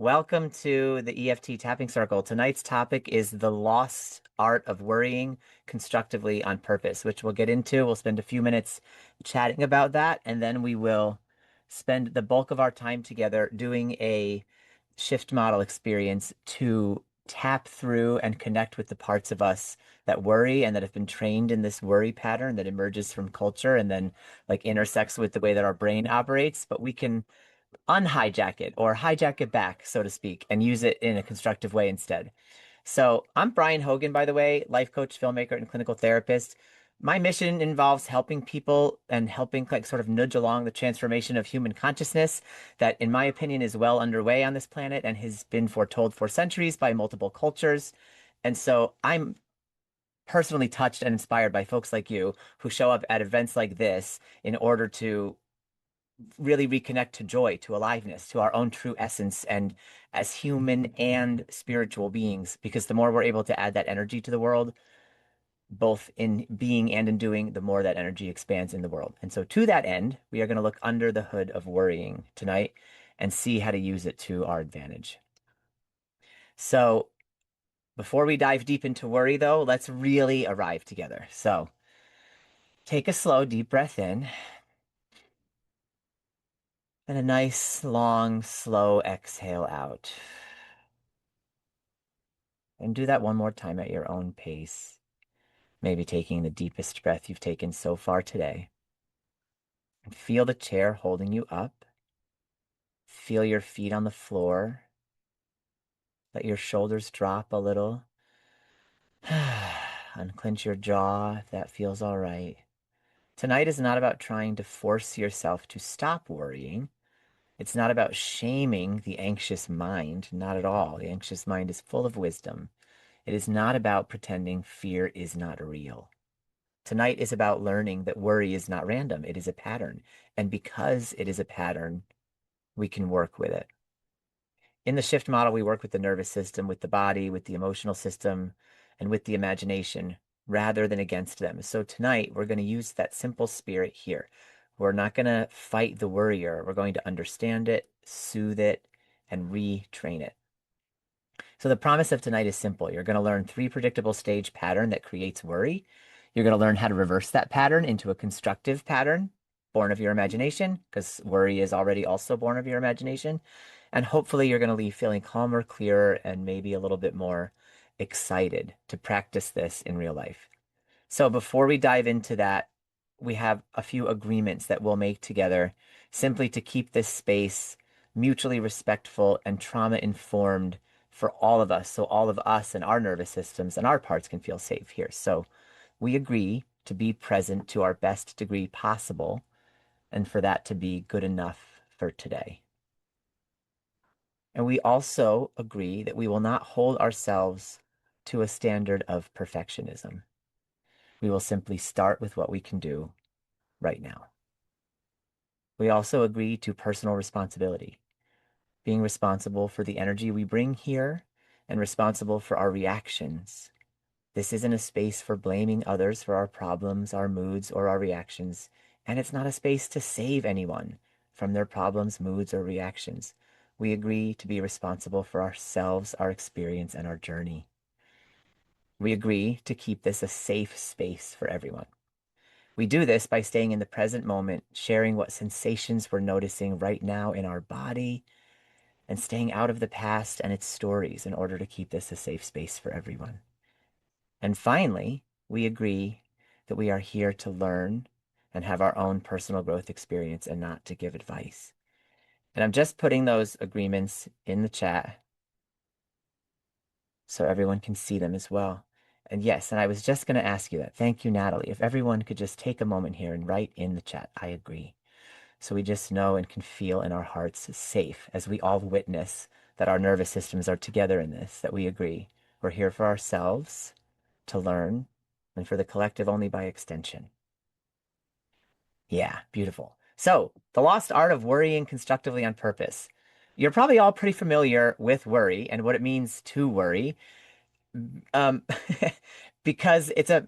Welcome to the EFT Tapping Circle. Tonight's topic is the lost art of worrying constructively on purpose, which we'll get into. We'll spend a few minutes chatting about that, and then we will spend the bulk of our time together doing a shift model experience to tap through and connect with the parts of us that worry and that have been trained in this worry pattern that emerges from culture and then like intersects with the way that our brain operates. But we can unhijack it or hijack it back, so to speak, and use it in a constructive way instead. So I'm Brian Hogan, by the way, life coach, filmmaker, and clinical therapist. My mission involves helping people and helping like sort of nudge along the transformation of human consciousness that, in my opinion, is well underway on this planet and has been foretold for centuries by multiple cultures. And so I'm personally touched and inspired by folks like you who show up at events like this in order to really reconnect to joy, to aliveness, to our own true essence, and as human and spiritual beings. Because the more we're able to add that energy to the world, both in being and in doing, the more that energy expands in the world. And so, to that end, we are going to look under the hood of worrying tonight and see how to use it to our advantage. So, before we dive deep into worry, though, let's really arrive together. So, take a slow, deep breath in. And a nice, long, slow exhale out. And do that one more time at your own pace. Maybe taking the deepest breath you've taken so far today. And feel the chair holding you up. Feel your feet on the floor. Let your shoulders drop a little. Unclench your jaw if that feels all right. Tonight is not about trying to force yourself to stop worrying. It's not about shaming the anxious mind. Not at all. The anxious mind is full of wisdom. It is not about pretending fear is not real. Tonight is about learning that worry is not random. It is a pattern. And because it is a pattern, we can work with it. In the shift model, we work with the nervous system, with the body, with the emotional system, and with the imagination rather than against them. So tonight, we're going to use that simple spirit here. We're not going to fight the worrier. We're going to understand it, soothe it, and retrain it. So the promise of tonight is simple. You're going to learn 3 predictable stage pattern that creates worry. You're going to learn how to reverse that pattern into a constructive pattern born of your imagination, because worry is already also born of your imagination. And hopefully you're going to leave feeling calmer, clearer, and maybe a little bit more excited to practice this in real life. So before we dive into that, we have a few agreements that we'll make together simply to keep this space mutually respectful and trauma informed for all of us. So all of us and our nervous systems and our parts can feel safe here. So we agree to be present to our best degree possible and for that to be good enough for today. And we also agree that we will not hold ourselves to a standard of perfectionism. We will simply start with what we can do right now. We also agree to personal responsibility, being responsible for the energy we bring here and responsible for our reactions. This isn't a space for blaming others for our problems, our moods, or our reactions, and it's not a space to save anyone from their problems, moods, or reactions. We agree to be responsible for ourselves, our experience, and our journey. We agree to keep this a safe space for everyone. We do this by staying in the present moment, sharing what sensations we're noticing right now in our body, and staying out of the past and its stories in order to keep this a safe space for everyone. And finally, we agree that we are here to learn and have our own personal growth experience and not to give advice. And I'm just putting those agreements in the chat so everyone can see them as well. And yes, and I was just going to ask you that. Thank you, Natalie. If everyone could just take a moment here and write in the chat, I agree. So we just know and can feel in our hearts safe as we all witness that our nervous systems are together in this, that we agree. We're here for ourselves to learn and for the collective only by extension. Yeah, beautiful. So, the lost art of worrying constructively on purpose. You're probably all pretty familiar with worry and what it means to worry, um, because it's a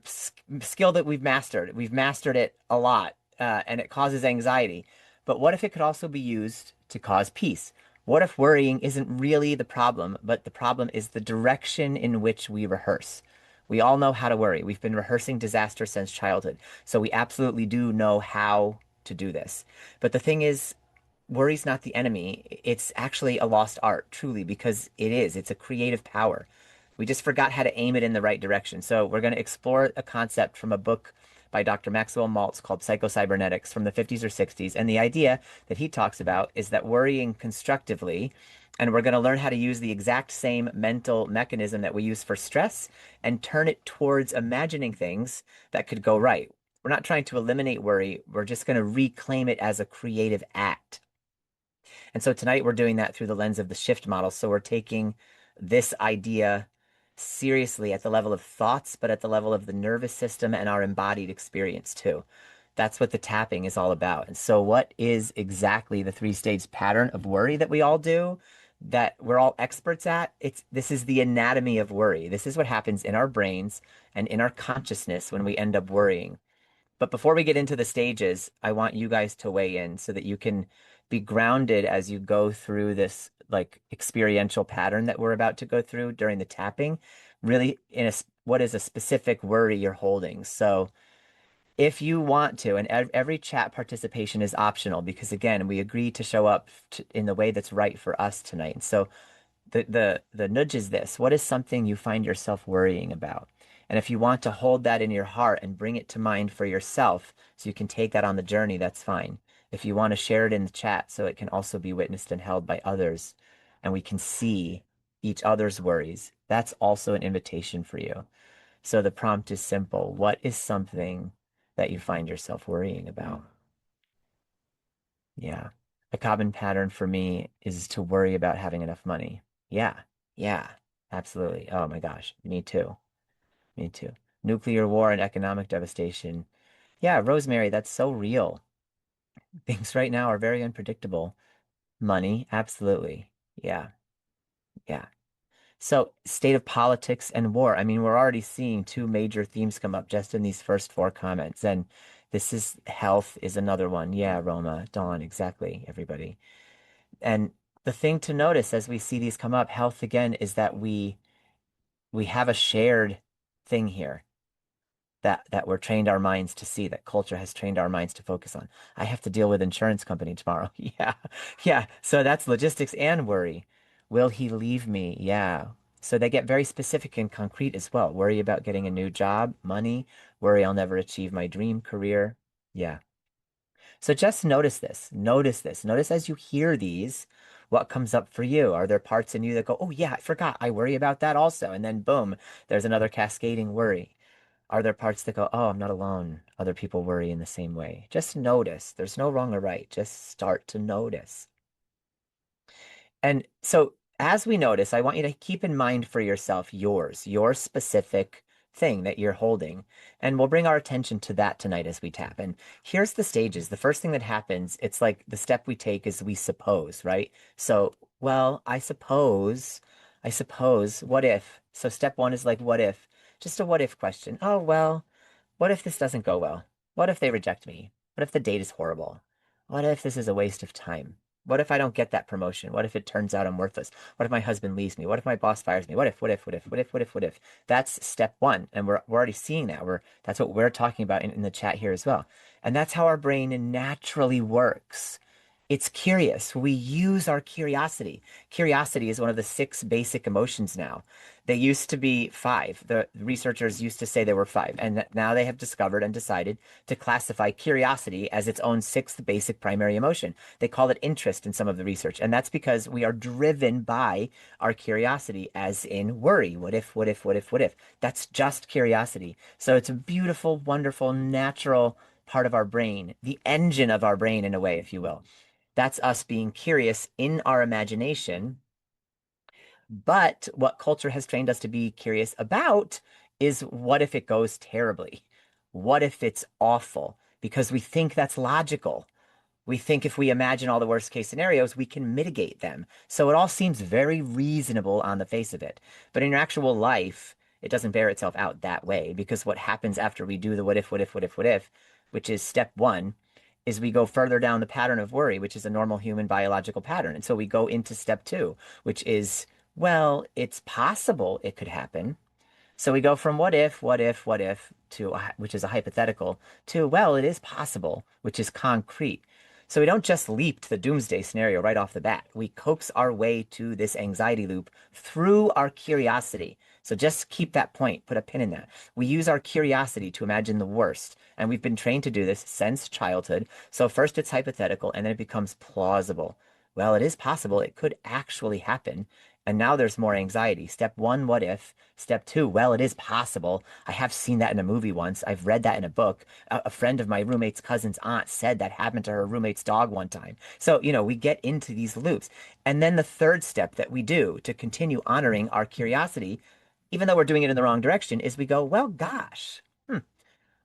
skill that we've mastered. We've mastered it a lot, and it causes anxiety. But what if it could also be used to cause peace? What if worrying isn't really the problem, but the problem is the direction in which we rehearse? We all know how to worry. We've been rehearsing disaster since childhood. So we absolutely do know how to do this. But the thing is, worry's not the enemy. It's actually a lost art, truly, because it is. It's a creative power. We just forgot how to aim it in the right direction. So we're going to explore a concept from a book by Dr. Maxwell Maltz called Psychocybernetics from the 50s or 60s. And the idea that he talks about is that worrying constructively, and we're going to learn how to use the exact same mental mechanism that we use for stress and turn it towards imagining things that could go right. We're not trying to eliminate worry. We're just going to reclaim it as a creative act. And so tonight we're doing that through the lens of the shift model. So we're taking this idea seriously at the level of thoughts, but at the level of the nervous system and our embodied experience too. That's what the tapping is all about. And so, what is exactly the three-stage pattern of worry that we all do, that we're all experts at? This is the anatomy of worry. This is what happens in our brains and in our consciousness when we end up worrying. But before we get into the stages, I want you guys to weigh in so that you can be grounded as you go through this like experiential pattern that we're about to go through during the tapping, really in what is a specific worry you're holding. So if you want to, and every chat participation is optional because again, we agree to show up in the way that's right for us tonight. So the nudge is this. What is something you find yourself worrying about? And if you want to hold that in your heart and bring it to mind for yourself so you can take that on the journey, that's fine. If you want to share it in the chat so it can also be witnessed and held by others and we can see each other's worries, that's also an invitation for you. So the prompt is simple. What is something that you find yourself worrying about? Yeah. A common pattern for me is to worry about having enough money. Yeah. Yeah. Absolutely. Oh my gosh. Me too. Me too. Nuclear war and economic devastation. Yeah, Rosemary, that's so real. Things right now are very unpredictable. Money, absolutely. Yeah. Yeah. So, state of politics and war. I mean, we're already seeing two major themes come up just in these first four comments. And this is health is another one. Yeah, Roma, Dawn, exactly, everybody. And the thing to notice as we see these come up, health again, is that we have a shared thing here that we're trained our minds to see, that culture has trained our minds to focus on. I have to deal with insurance company tomorrow. Yeah. Yeah. So that's logistics and worry. Will he leave me? Yeah. So they get very specific and concrete as well. Worry about getting a new job, money, worry I'll never achieve my dream career. Yeah. So just notice this. Notice this. Notice as you hear these, what comes up for you. Are there parts in you that go, oh, yeah, I forgot. I worry about that also. And then boom, there's another cascading worry. Are there parts that go, oh, I'm not alone. Other people worry in the same way. Just notice. There's no wrong or right. Just start to notice. And so, as we notice, I want you to keep in mind for yourself your specific thing that you're holding. And we'll bring our attention to that tonight as we tap. And here's the stages. The first thing that happens, it's like the step we take is we suppose, right? So, well, I suppose, what if? So, step one is like, what if? Just a what if question. Oh, well, what if this doesn't go well? What if they reject me? What if the date is horrible? What if this is a waste of time? What if I don't get that promotion? What if it turns out I'm worthless? What if my husband leaves me? What if my boss fires me? What if? That's step one. And we're already seeing that. That's what we're talking about in the chat here as well. And that's how our brain naturally works. It's curious. We use our curiosity. Curiosity is one of the six basic emotions now. They used to be five. The researchers used to say there were five, and now they have discovered and decided to classify curiosity as its own sixth basic primary emotion. They call it interest in some of the research, and that's because we are driven by our curiosity, as in worry. What if, what if, what if, what if? That's just curiosity. So it's a beautiful, wonderful, natural part of our brain, the engine of our brain, in a way, if you will. That's us being curious in our imagination. But what culture has trained us to be curious about is what if it goes terribly? What if it's awful? Because we think that's logical. We think if we imagine all the worst case scenarios, we can mitigate them. So it all seems very reasonable on the face of it. But in your actual life, it doesn't bear itself out that way because what happens after we do the what if, which is step one, is we go further down the pattern of worry, which is a normal human biological pattern. And so we go into step two, which is, well, it's possible it could happen. So we go from what if to which is a hypothetical to well, it is possible, which is concrete. So we don't just leap to the doomsday scenario right off the bat. We coax our way to this anxiety loop through our curiosity. So just keep that point, put a pin in that. We use our curiosity to imagine the worst, and we've been trained to do this since childhood. So first it's hypothetical, and then it becomes plausible. Well, it is possible it could actually happen. And now there's more anxiety. Step one, what if? Step two, well, it is possible. I have seen that in a movie once. I've read that in a book. A friend of my roommate's cousin's aunt said that happened to her roommate's dog one time. So, we get into these loops. And then the third step that we do to continue honoring our curiosity, even though we're doing it in the wrong direction, is we go, well, gosh.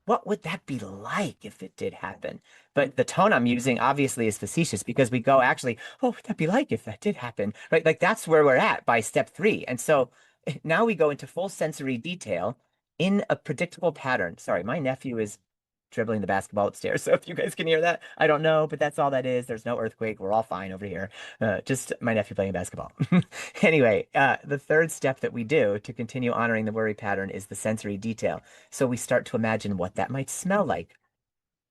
What would that be like if it did happen? But the tone I'm using obviously is facetious because we go actually, what would that be like if that did happen? Right? Like that's where we're at by step three. And so now we go into full sensory detail in a predictable pattern. Sorry, my nephew is dribbling the basketball upstairs. So if you guys can hear that, I don't know, but that's all that is. There's no earthquake. We're all fine over here. Just my nephew playing basketball. Anyway, the third step that we do to continue honoring the worry pattern is the sensory detail. So we start to imagine what that might smell like,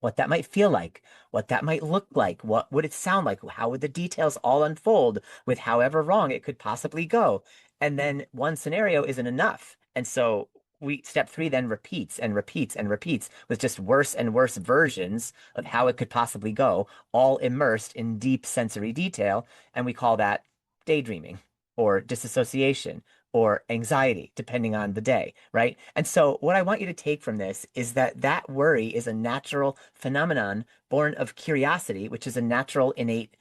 what that might feel like, what that might look like, what would it sound like, how would the details all unfold with however wrong it could possibly go. And then one scenario isn't enough. And so we step three then repeats and repeats and repeats with just worse and worse versions of how it could possibly go, all immersed in deep sensory detail. And we call that daydreaming or disassociation or anxiety, depending on the day, right? And so, what I want you to take from this is that that worry is a natural phenomenon born of curiosity, which is a natural, innate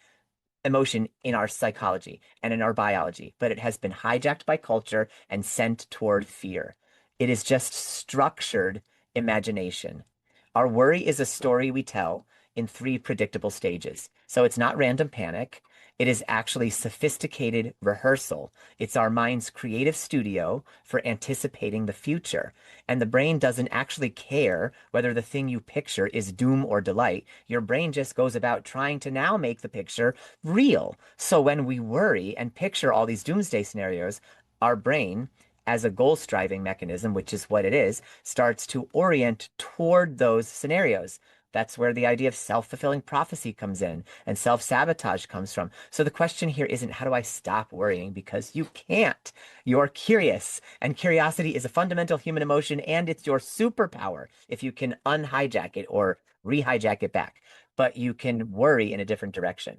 emotion in our psychology and in our biology, but it has been hijacked by culture and sent toward fear. It is just structured imagination. Our worry is a story we tell in three predictable stages. So it's not random panic. It is actually sophisticated rehearsal. It's our mind's creative studio for anticipating the future. And the brain doesn't actually care whether the thing you picture is doom or delight. Your brain just goes about trying to now make the picture real. So when we worry and picture all these doomsday scenarios, our brain, as a goal striving mechanism, which is what it is, starts to orient toward those scenarios. That's where the idea of self-fulfilling prophecy comes in and self-sabotage comes from. So the question here isn't how do I stop worrying? Because you can't. You're curious, and curiosity is a fundamental human emotion, and it's your superpower if you can unhijack it or rehijack it back. But you can worry in a different direction.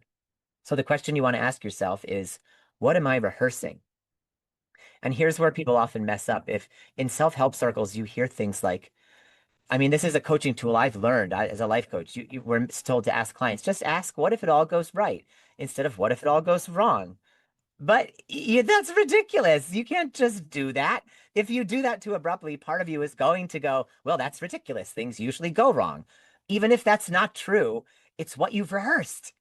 So the question you want to ask yourself is, what am I rehearsing? And here's where people often mess up. If in self-help circles you hear things like, I mean, this is a coaching tool I've learned as a life coach. You were told to ask clients, just ask, what if it all goes right? Instead of what if it all goes wrong? But that's ridiculous. You can't just do that. If you do that too abruptly, part of you is going to go, well, that's ridiculous. Things usually go wrong. Even if that's not true, it's what you've rehearsed.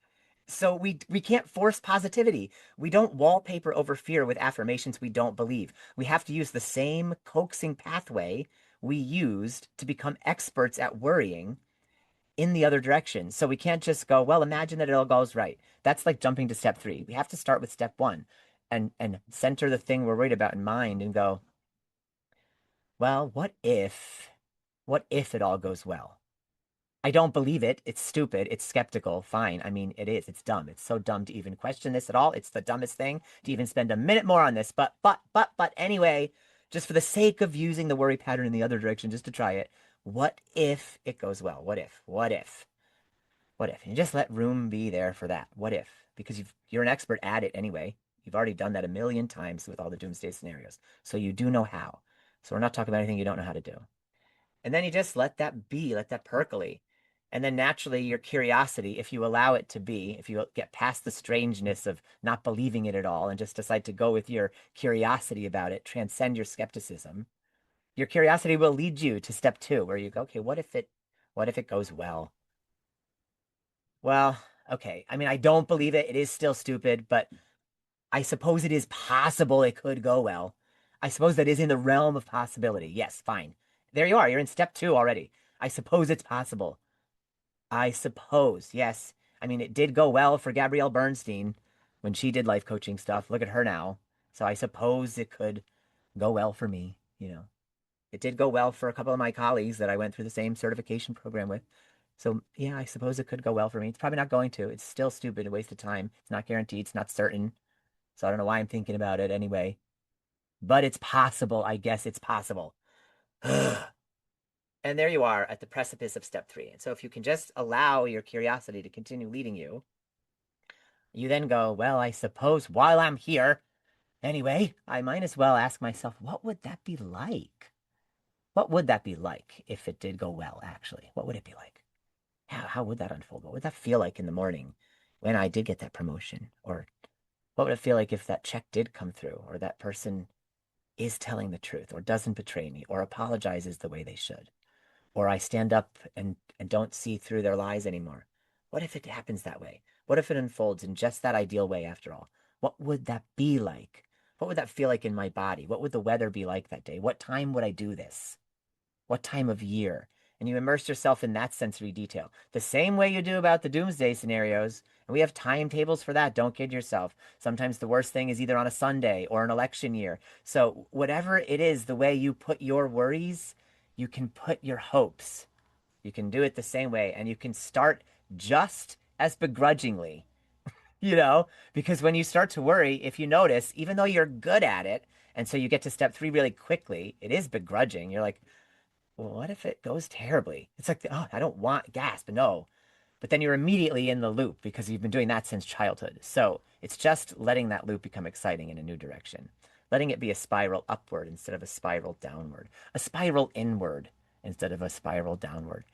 So we can't force positivity. We don't wallpaper over fear with affirmations we don't believe. We have to use the same coaxing pathway we used to become experts at worrying in the other direction. So we can't just go, well, imagine that it all goes right. That's like jumping to step three. We have to start with step one and center the thing we're worried about in mind and go, well, what if it all goes well? I don't believe it. It's stupid. It's skeptical. Fine. I mean, it is. It's dumb. It's so dumb to even question this at all. It's the dumbest thing to even spend a minute more on this. But anyway, just for the sake of using the worry pattern in the other direction, just to try it, what if it goes well? What if? What if? What if? And you just let room be there for that. What if? Because you're an expert at it anyway. You've already done that a million times with all the doomsday scenarios. So you do know how. So we're not talking about anything you don't know how to do. And then you just let that be, let that percolate. And then naturally, your curiosity, if you allow it to be, if you get past the strangeness of not believing it at all and just decide to go with your curiosity about it, transcend your skepticism, your curiosity will lead you to step two, where you go, okay, what if it goes well? Well, okay. I mean, I don't believe it. It is still stupid, but I suppose it is possible it could go well. I suppose that is in the realm of possibility. Yes, fine. There you are. You're in step two already. I suppose it's possible. I suppose, yes. I mean, it did go well for Gabrielle Bernstein when she did life coaching stuff. Look at her now. So I suppose it could go well for me, you know. It did go well for a couple of my colleagues that I went through the same certification program with. So yeah, I suppose it could go well for me. It's probably not going to. It's still stupid, a waste of time. It's not guaranteed. It's not certain. So I don't know why I'm thinking about it anyway. But it's possible. I guess it's possible. And there you are at the precipice of step three. And so if you can just allow your curiosity to continue leading you, you then go, well, I suppose while I'm here, anyway, I might as well ask myself, what would that be like? What would that be like if it did go well, actually? What would it be like? How would that unfold? What would that feel like in the morning when I did get that promotion? Or what would it feel like if that check did come through, or that person is telling the truth, or doesn't betray me, or apologizes the way they should? Or I stand up and don't see through their lies anymore. What if it happens that way? What if it unfolds in just that ideal way after all? What would that be like? What would that feel like in my body? What would the weather be like that day? What time would I do this? What time of year? And you immerse yourself in that sensory detail. The same way you do about the doomsday scenarios. And we have timetables for that. Don't kid yourself. Sometimes the worst thing is either on a Sunday or an election year. So, whatever it is, the way you put your worries, you can put your hopes. You can do it the same way. And you can start just as begrudgingly, you know, because when you start to worry, if you notice, even though you're good at it, and so you get to step three really quickly, it is begrudging. You're like, well, what if it goes terribly? It's like, oh, I don't want gasp, no. But then you're immediately in the loop because you've been doing that since childhood. So it's just letting that loop become exciting in a new direction, letting it be a spiral upward instead of a spiral downward, a spiral inward instead of a spiral downward.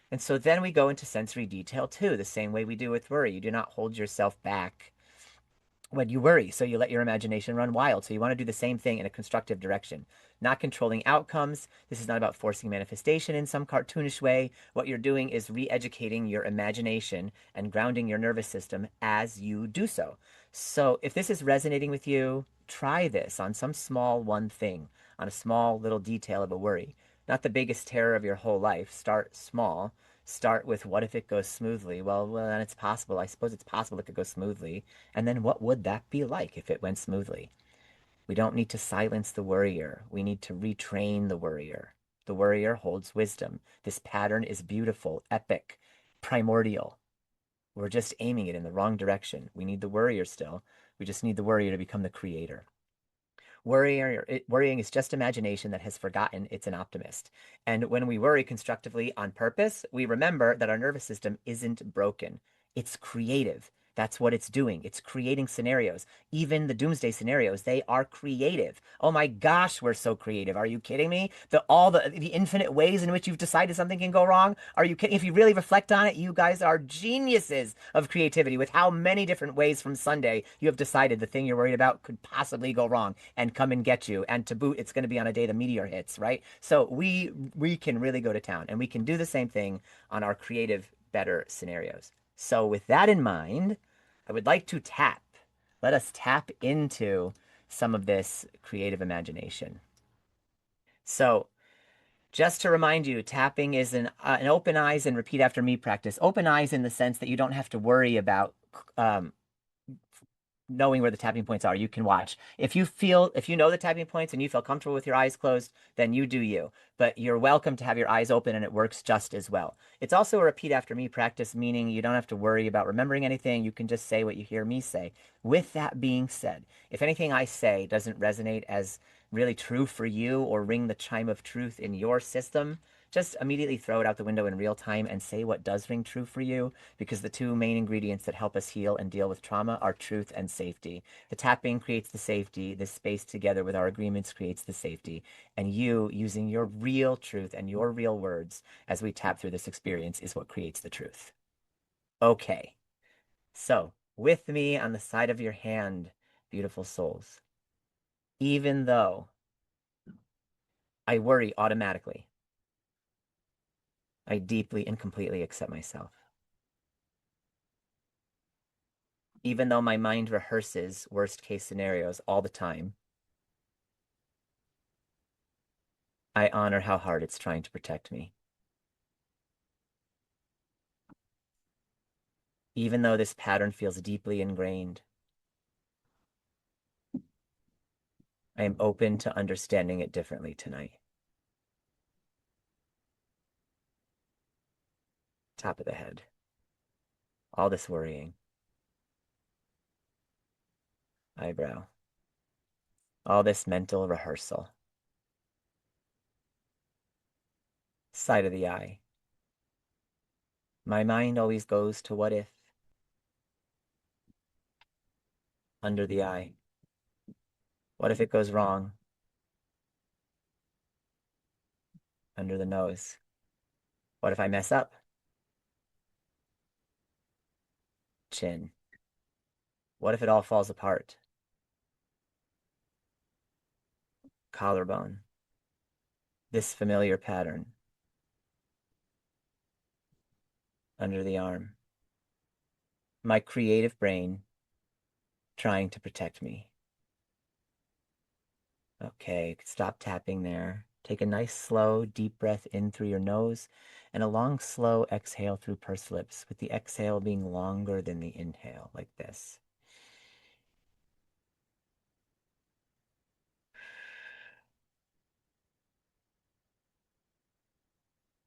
And so then we go into sensory detail too, the same way we do with worry. You do not hold yourself back when you worry. So you let your imagination run wild. So you want to do the same thing in a constructive direction, not controlling outcomes. This is not about forcing manifestation in some cartoonish way. What you're doing is re educating your imagination and grounding your nervous system as you do so. So if this is resonating with you, try this on some small one thing, on a small little detail of a worry. Not the biggest terror of your whole life. Start small. Start with what if it goes smoothly? Well, then it's possible. I suppose it's possible it could go smoothly. And then what would that be like if it went smoothly? We don't need to silence the worrier. We need to retrain the worrier. The worrier holds wisdom. This pattern is beautiful, epic, primordial. We're just aiming it in the wrong direction. We need the worrier still. We just need the worrier to become the creator. Worrying is just imagination that has forgotten it's an optimist. And when we worry constructively on purpose, we remember that our nervous system isn't broken. It's creative. That's what it's doing. It's creating scenarios. Even the doomsday scenarios, they are creative. Oh my gosh, we're so creative. Are you kidding me? The infinite ways in which you've decided something can go wrong. Are you kidding? If you really reflect on it, you guys are geniuses of creativity with how many different ways from Sunday you have decided the thing you're worried about could possibly go wrong and come and get you. And to boot, it's going to be on a day the meteor hits, right? So we can really go to town, and we can do the same thing on our creative, better scenarios. So with that in mind, I would like to tap. Let us tap into some of this creative imagination. So, just to remind you, tapping is an open eyes and repeat after me practice. Open eyes in the sense that you don't have to worry about um, knowing where the tapping points are. You can watch. If you know the tapping points and you feel comfortable with your eyes closed, then you do you. But you're welcome to have your eyes open and it works just as well. It's also a repeat after me practice, meaning you don't have to worry about remembering anything. You can just say what you hear me say. With that being said, if anything I say doesn't resonate as really true for you or ring the chime of truth in your system, just immediately throw it out the window in real time and say what does ring true for you, because the two main ingredients that help us heal and deal with trauma are truth and safety. The tapping creates the safety, the space together with our agreements creates the safety, and you using your real truth and your real words as we tap through this experience is what creates the truth. Okay, so with me on the side of your hand, beautiful souls, even though I worry automatically, I deeply and completely accept myself. Even though my mind rehearses worst case scenarios all the time, I honor how hard it's trying to protect me. Even though this pattern feels deeply ingrained, I am open to understanding it differently tonight. Top of the head. All this worrying. Eyebrow. All this mental rehearsal. Side of the eye. My mind always goes to what if. Under the eye. What if it goes wrong? Under the nose. What if I mess up? Chin. What if it all falls apart? Collarbone. This familiar pattern. Under the arm. My creative brain trying to protect me. Okay, stop tapping there. Take a nice, slow, deep breath in through your nose and a long, slow exhale through pursed lips, with the exhale being longer than the inhale, like this.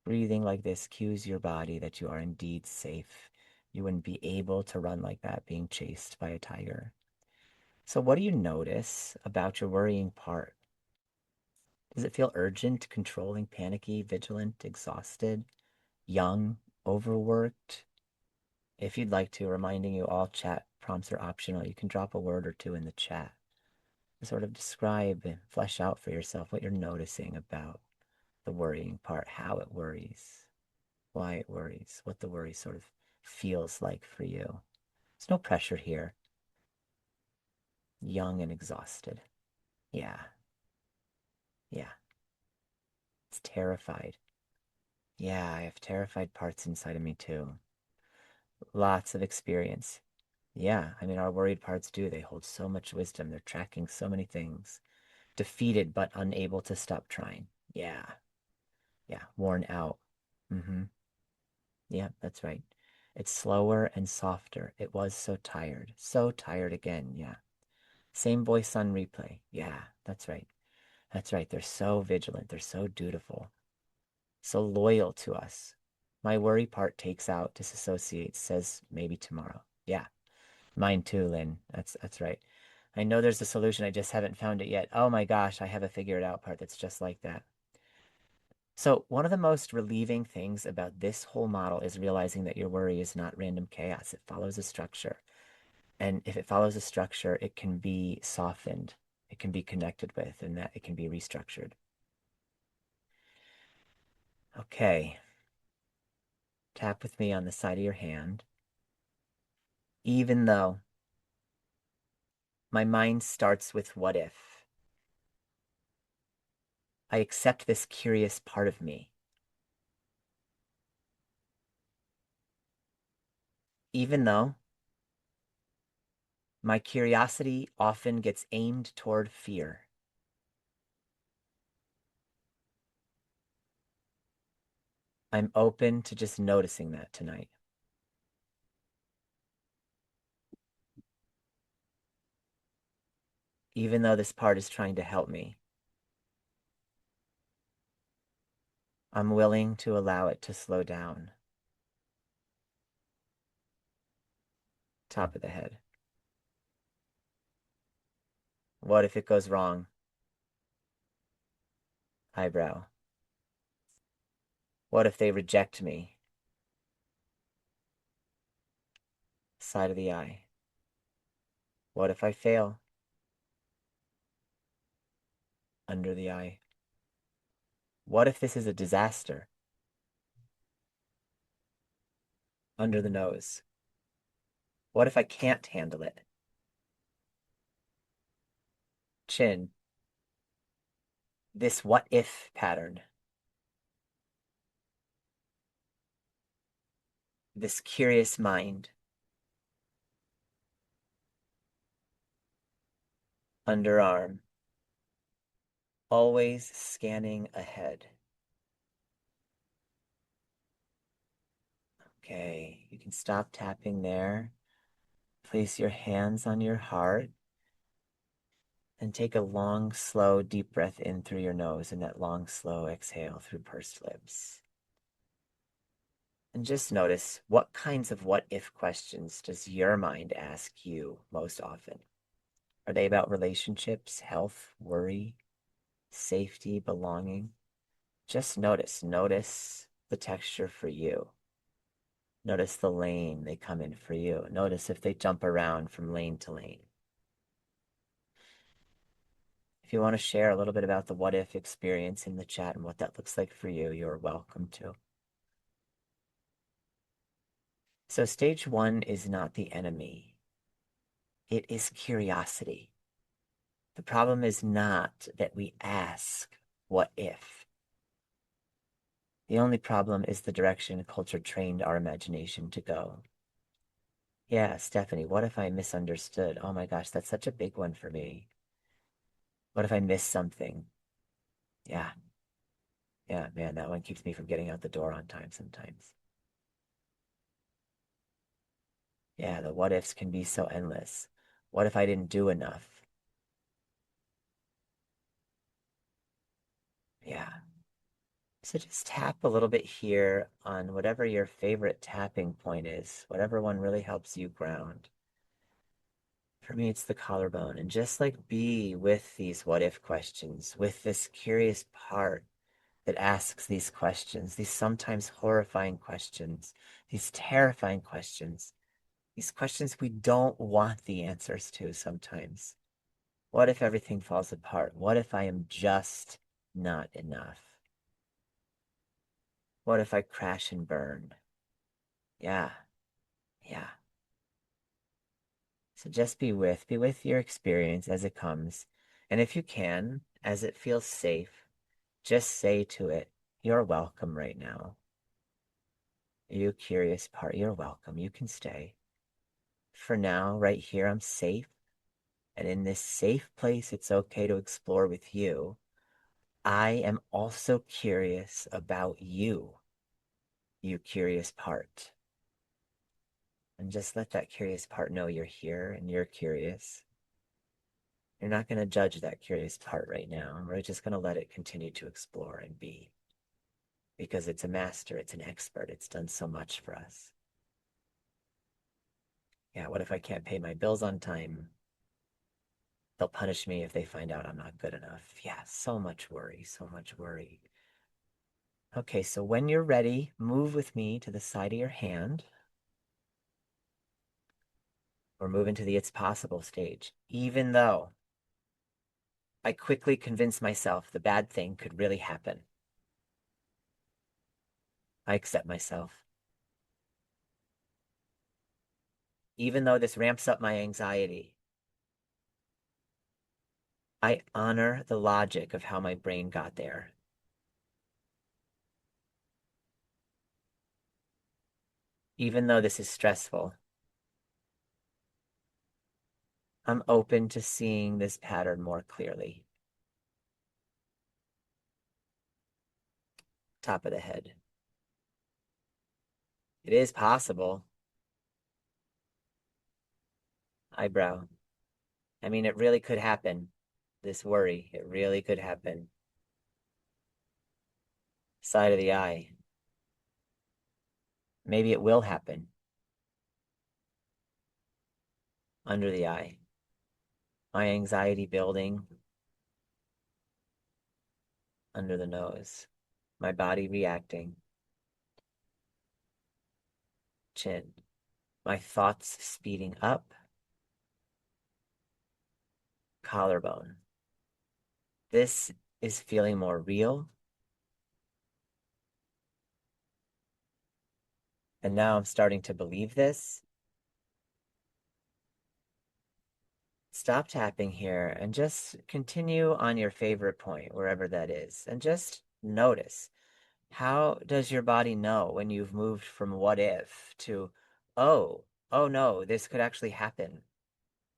Breathing like this cues your body that you are indeed safe. You wouldn't be able to run like that being chased by a tiger. So, what do you notice about your worrying part? Does it feel urgent, controlling, panicky, vigilant, exhausted, young, overworked? If you'd like to, reminding you all chat prompts are optional. You can drop a word or two in the chat to sort of describe and flesh out for yourself what you're noticing about the worrying part, how it worries, why it worries, what the worry sort of feels like for you. There's no pressure here. Young and exhausted. Yeah, yeah. It's terrified. Yeah, I have terrified parts inside of me too. Lots of experience. Yeah, I mean, our worried parts do. They hold so much wisdom. They're tracking so many things. Defeated but unable to stop trying. Yeah, yeah. Worn out. Mm-hmm. Yeah, that's right. It's slower and softer. It was so tired. So tired again. Yeah. Same voice on replay. Yeah, that's right. That's right. They're so vigilant. They're so dutiful. So loyal to us. My worry part takes out, disassociates, says maybe tomorrow. Yeah. Mine too, Lynn. That's right. I know there's a solution. I just haven't found it yet. Oh my gosh, I have a figure it out part that's just like that. So one of the most relieving things about this whole model is realizing that your worry is not random chaos. It follows a structure. And if it follows a structure, it can be softened. It can be connected with, and that it can be restructured. Okay. Tap with me on the side of your hand. Even though my mind starts with what if, I accept this curious part of me. Even though my curiosity often gets aimed toward fear. I'm open to just noticing that tonight. Even though this part is trying to help me, I'm willing to allow it to slow down. Top of the head. What if it goes wrong? Eyebrow. What if they reject me? Side of the eye. What if I fail? Under the eye. What if this is a disaster? Under the nose. What if I can't handle it? Chin. This what if pattern. This curious mind. Underarm. Always scanning ahead. Okay. You can stop tapping there. Place your hands on your heart and take a long, slow, deep breath in through your nose and that long, slow exhale through pursed lips. And just notice what kinds of what if questions does your mind ask you most often? Are they about relationships, health, worry, safety, belonging? Just notice the texture for you. Notice the lane they come in for you. Notice if they jump around from lane to lane. If you want to share a little bit about the what if experience in the chat and what that looks like for you, you're welcome to. So, stage one is not the enemy, it is curiosity. The problem is not that we ask, what if? The only problem is the direction culture trained our imagination to go. Yeah, Stephanie, what if I misunderstood? Oh my gosh, that's such a big one for me. What if I missed something? Yeah, yeah, man, that one keeps me from getting out the door on time sometimes. Yeah, the what ifs can be so endless. What if I didn't do enough? Yeah. So just tap a little bit here on whatever your favorite tapping point is, whatever one really helps you ground. For me, it's the collarbone. And just like be with these what if questions, with this curious part that asks these questions, these sometimes horrifying questions, these terrifying questions, these questions we don't want the answers to sometimes. What if everything falls apart? What if I am just not enough? What if I crash and burn? Yeah, yeah. So just be with your experience as it comes. And if you can, as it feels safe, just say to it, you're welcome right now. You curious part, you're welcome. You can stay. For now, right here, I'm safe. And in this safe place, it's okay to explore with you. I am also curious about you, you curious part. And just let that curious part know you're here and you're curious. You're not going to judge that curious part right now. We're just going to let it continue to explore and be because it's a master, it's an expert, it's done so much for us. Yeah, what if I can't pay my bills on time? They'll punish me if they find out I'm not good enough. Yeah, so much worry, so much worry. Okay, so when you're ready, move with me to the side of your hand or move into the it's possible stage, even though I quickly convinced myself the bad thing could really happen. I accept myself. Even though this ramps up my anxiety, I honor the logic of how my brain got there. Even though this is stressful, I'm open to seeing this pattern more clearly. Top of the head. It is possible. Eyebrow. I mean, it really could happen. This worry, it really could happen. Side of the eye. Maybe it will happen. Under the eye. My anxiety building under the nose. My body reacting. Chin. My thoughts speeding up. Collarbone. This is feeling more real. And now I'm starting to believe this. Stop tapping here and just continue on your favorite point, wherever that is. And just notice, how does your body know when you've moved from what if to, oh, oh no, this could actually happen.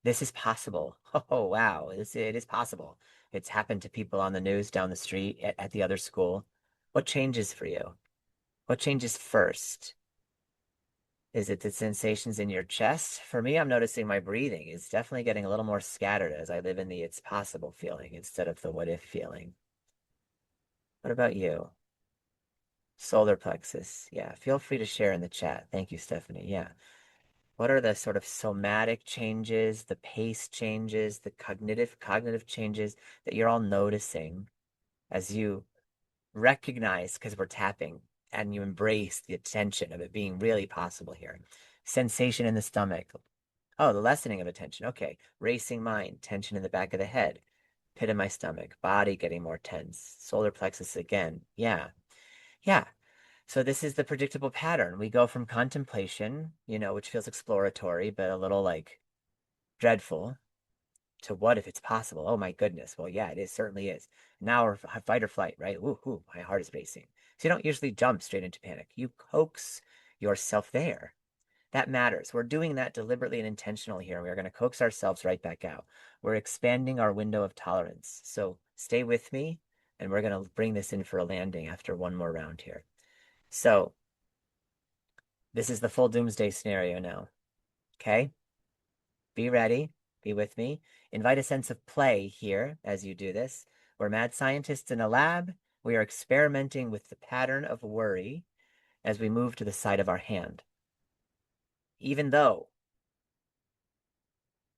This is possible. Oh, wow, it is possible. It's happened to people on the news down the street at the other school. What changes for you? What changes first? Is it the sensations in your chest? For me, I'm noticing my breathing is definitely getting a little more scattered as I live in the it's possible feeling instead of the what if feeling. What about you? Solar plexus. Yeah, feel free to share in the chat. Thank you, Stephanie. Yeah. What are the sort of somatic changes, the pace changes, the cognitive changes that you're all noticing as you recognize, because we're tapping, and you embrace the attention of it being really possible here. Sensation in the stomach. Oh, the lessening of attention. Okay. Racing mind, tension in the back of the head, pit of my stomach, body getting more tense, solar plexus again. Yeah. Yeah. So this is the predictable pattern. We go from contemplation, which feels exploratory, but a little like dreadful, to what if it's possible? Oh my goodness. Well, yeah, it is certainly is. Now we're fight or flight, right? Ooh, ooh, my heart is racing. So you don't usually jump straight into panic. You coax yourself there. That matters. We're doing that deliberately and intentionally here. We're going to coax ourselves right back out. We're expanding our window of tolerance. So stay with me, and we're going to bring this in for a landing after one more round here. So this is the full doomsday scenario now. Okay? Be ready. Be with me. Invite a sense of play here as you do this. We're mad scientists in a lab. We are experimenting with the pattern of worry as we move to the side of our hand. Even though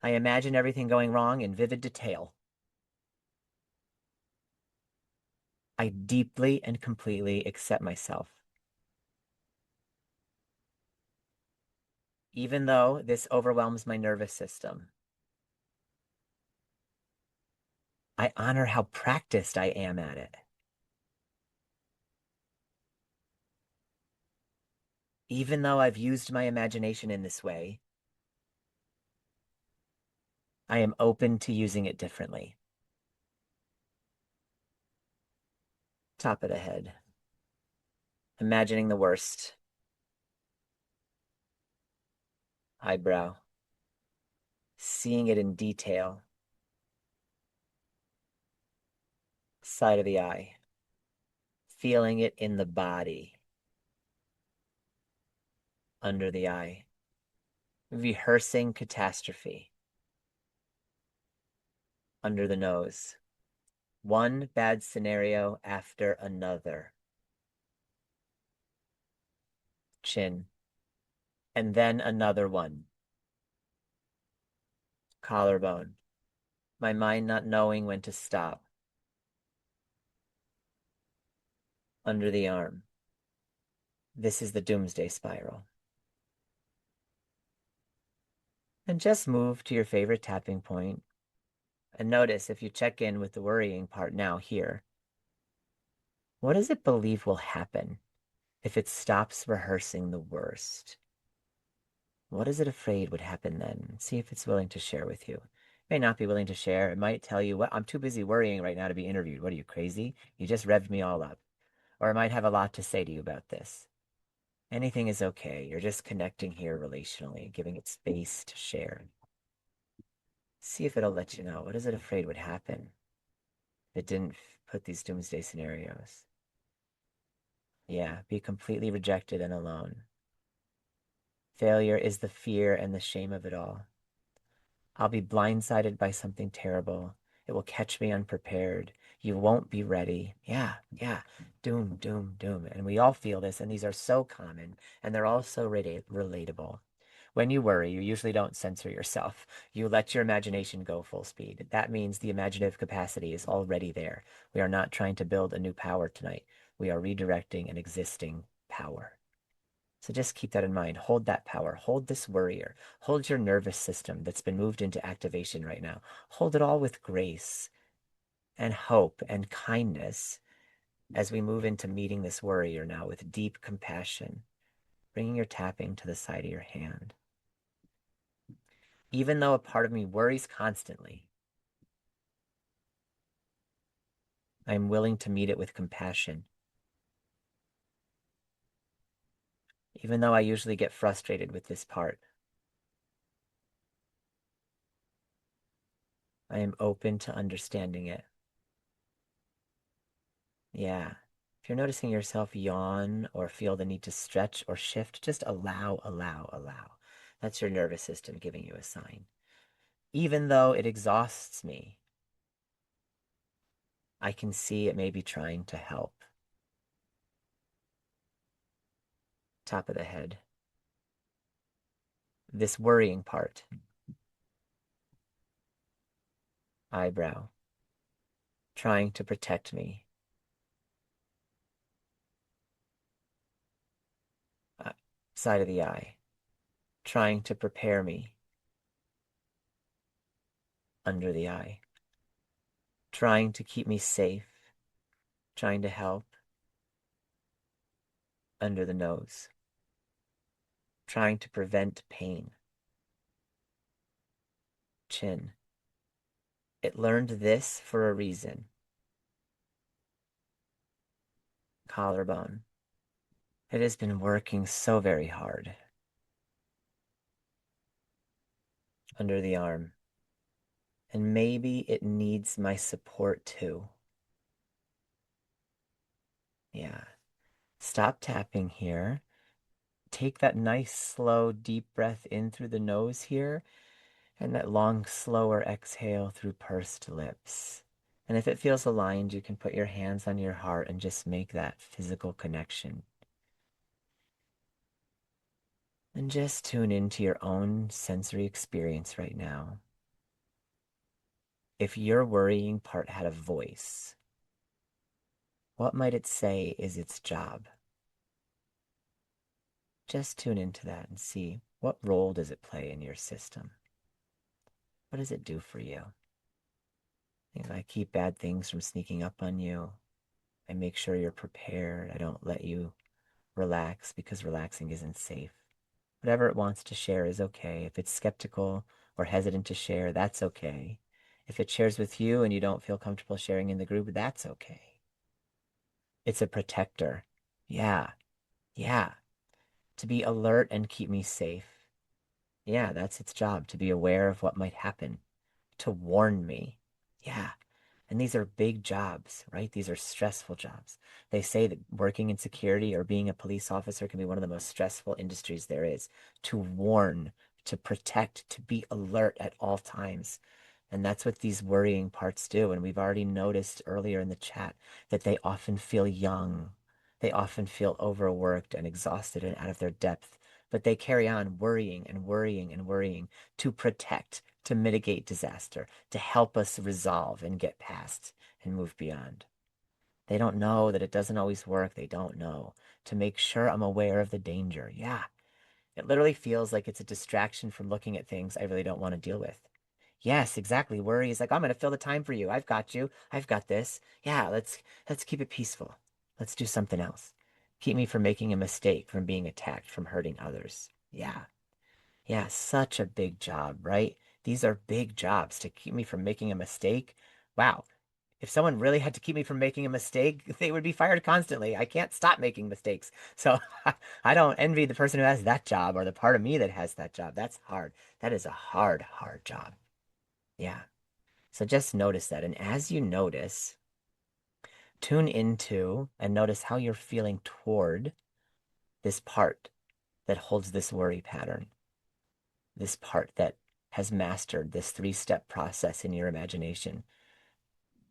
I imagine everything going wrong in vivid detail, I deeply and completely accept myself. Even though this overwhelms my nervous system, I honor how practiced I am at it. Even though I've used my imagination in this way, I am open to using it differently. Top of the head. Imagining the worst. Eyebrow. Seeing it in detail. Side of the eye. Feeling it in the body. Under the eye. Rehearsing catastrophe. Under the nose. One bad scenario after another. Chin. And then another one. Collarbone. My mind not knowing when to stop. Under the arm. This is the doomsday spiral. And just move to your favorite tapping point. And notice if you check in with the worrying part now here, what does it believe will happen if it stops rehearsing the worst? What is it afraid would happen then? See if it's willing to share with you. It may not be willing to share. It might tell you, "What? I'm too busy worrying right now to be interviewed. What are you, crazy? You just revved me all up." Or it might have a lot to say to you about this. Anything is okay. You're just connecting here relationally, giving it space to share. See if it'll let you know. What is it afraid would happen if it didn't put these doomsday scenarios? Yeah, be completely rejected and alone. Failure is the fear and the shame of it all. I'll be blindsided by something terrible. It will catch me unprepared. You won't be ready. Yeah, yeah. Doom, doom, doom. And we all feel this, and these are so common, and they're all so relatable. When you worry, you usually don't censor yourself. You let your imagination go full speed. That means the imaginative capacity is already there. We are not trying to build a new power tonight. We are redirecting an existing power. So just keep that in mind. Hold that power. Hold this worrier. Hold your nervous system that's been moved into activation right now. Hold it all with grace and hope and kindness as we move into meeting this worrier now with deep compassion, bringing your tapping to the side of your hand. Even though a part of me worries constantly, I am willing to meet it with compassion. Even though I usually get frustrated with this part, I am open to understanding it. Yeah. If you're noticing yourself yawn or feel the need to stretch or shift, just allow, allow, allow. That's your nervous system giving you a sign. Even though it exhausts me, I can see it may be trying to help. Top of the head. This worrying part. Eyebrow. Trying to protect me. Uh, Side of the eye. Trying to prepare me. Under the eye. Trying to keep me safe. Trying to help. Under the nose. Trying to prevent pain. Chin. It learned this for a reason. Collarbone. It has been working so very hard. Under the arm. And maybe it needs my support too. Yeah. Stop tapping here. Take that nice, slow, deep breath in through the nose here, and that long, slower exhale through pursed lips. And if it feels aligned, you can put your hands on your heart and just make that physical connection. And just tune into your own sensory experience right now. If your worrying part had a voice, what might it say is its job? Just tune into that and see, what role does it play in your system? What does it do for you? I keep bad things from sneaking up on you. I make sure you're prepared. I don't let you relax because relaxing isn't safe. Whatever it wants to share is okay. If it's skeptical or hesitant to share, that's okay. If it shares with you and you don't feel comfortable sharing in the group, that's okay. It's a protector. Yeah, yeah. To be alert and keep me safe. Yeah, that's its job, to be aware of what might happen, to warn me. Yeah. And these are big jobs, right? These are stressful jobs. They say that working in security or being a police officer can be one of the most stressful industries there is. To warn, to protect, to be alert at all times. And that's what these worrying parts do. And we've already noticed earlier in the chat that they often feel young. They often feel overworked and exhausted and out of their depth. But they carry on worrying and worrying and worrying to protect, to mitigate disaster, to help us resolve and get past and move beyond. They don't know that it doesn't always work. They don't know. To make sure I'm aware of the danger. Yeah. It literally feels like it's a distraction from looking at things I really don't want to deal with. Yes, exactly. Worry is like, I'm gonna fill the time for you. I've got you. I've got this. Yeah, let's keep it peaceful. Let's do something else. Keep me from making a mistake, from being attacked, from hurting others. Yeah. Yeah, such a big job, right? These are big jobs to keep me from making a mistake. Wow. If someone really had to keep me from making a mistake, they would be fired constantly. I can't stop making mistakes. So I don't envy the person who has that job or the part of me that has that job. That's hard. That is a hard, hard job. Yeah. So just notice that. And as you notice, tune into and notice how you're feeling toward this part that holds this worry pattern, this part that has mastered this three-step process in your imagination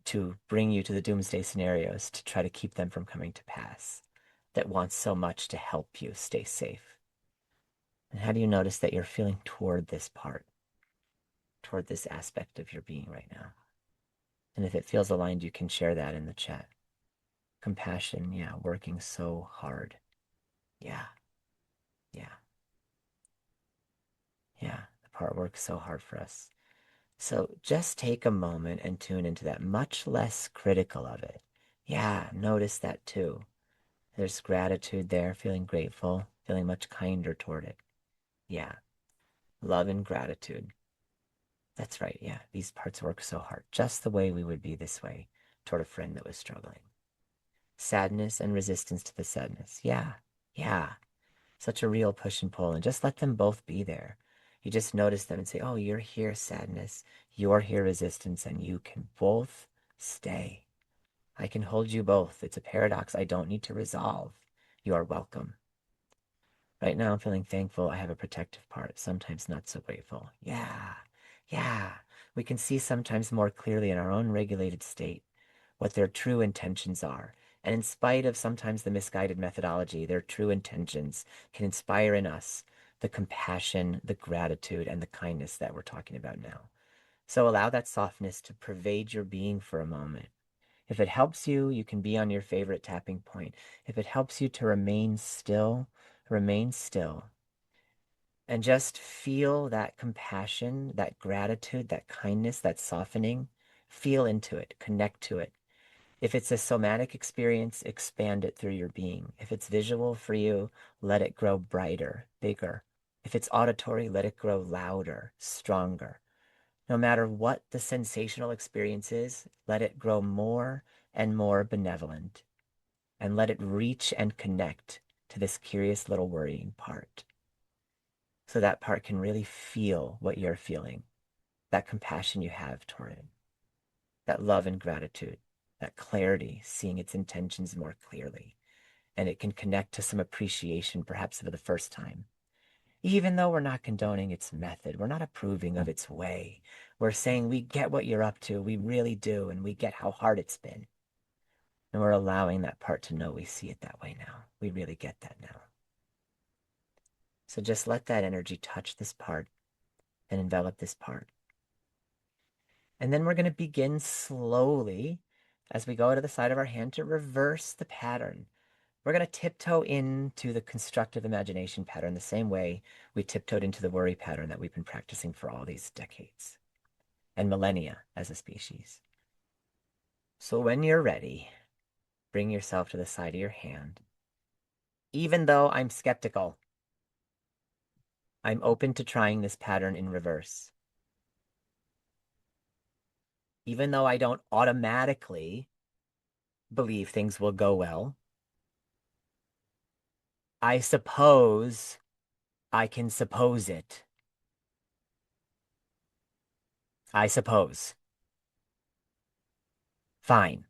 to bring you to the doomsday scenarios to try to keep them from coming to pass, that wants so much to help you stay safe. And how do you notice that you're feeling toward this part, toward this aspect of your being right now? And if it feels aligned, you can share that in the chat. Compassion, yeah, working so hard. Yeah, yeah, yeah. The part works so hard for us. So just take a moment and tune into that, much less critical of it. Yeah, notice that too. There's gratitude there, feeling grateful, feeling much kinder toward it. Yeah, love and gratitude. That's right. Yeah, these parts work so hard, just the way we would be this way toward a friend that was struggling. Sadness and resistance to the sadness. Yeah, yeah. Such a real push and pull, and just let them both be there. You just notice them and say, oh, you're here, sadness. You're here, resistance, and you can both stay. I can hold you both. It's a paradox I don't need to resolve. You are welcome. Right now, I'm feeling thankful I have a protective part, sometimes not so grateful. Yeah, yeah. We can see sometimes more clearly in our own regulated state what their true intentions are. And in spite of sometimes the misguided methodology, their true intentions can inspire in us the compassion, the gratitude, and the kindness that we're talking about now. So allow that softness to pervade your being for a moment. If it helps you, you can be on your favorite tapping point. If it helps you to remain still and just feel that compassion, that gratitude, that kindness, that softening. Feel into it, connect to it. If it's a somatic experience, expand it through your being. If it's visual for you, let it grow brighter, bigger. If it's auditory, let it grow louder, stronger. No matter what the sensational experience is, let it grow more and more benevolent, and let it reach and connect to this curious little worrying part. So that part can really feel what you're feeling, that compassion you have toward it, that love and gratitude, that clarity, seeing its intentions more clearly. And it can connect to some appreciation, perhaps for the first time. Even though we're not condoning its method, we're not approving of its way. We're saying we get what you're up to, we really do, and we get how hard it's been. And we're allowing that part to know we see it that way now. We really get that now. So just let that energy touch this part and envelop this part. And then we're going to begin slowly as we go to the side of our hand to reverse the pattern. We're going to tiptoe into the constructive imagination pattern the same way we tiptoed into the worry pattern that we've been practicing for all these decades and millennia as a species. So when you're ready, bring yourself to the side of your hand. Even though I'm skeptical, I'm open to trying this pattern in reverse. Even though I don't automatically believe things will go well, I suppose I can suppose it. I suppose. Fine.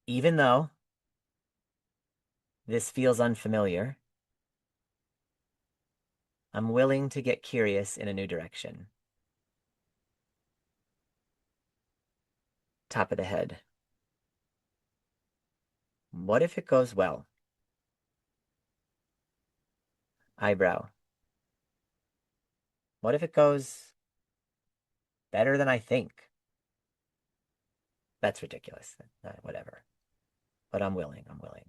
Even though this feels unfamiliar, I'm willing to get curious in a new direction. Top of the head. What if it goes well? Eyebrow. What if it goes better than I think? That's ridiculous. Whatever. But I'm willing. I'm willing.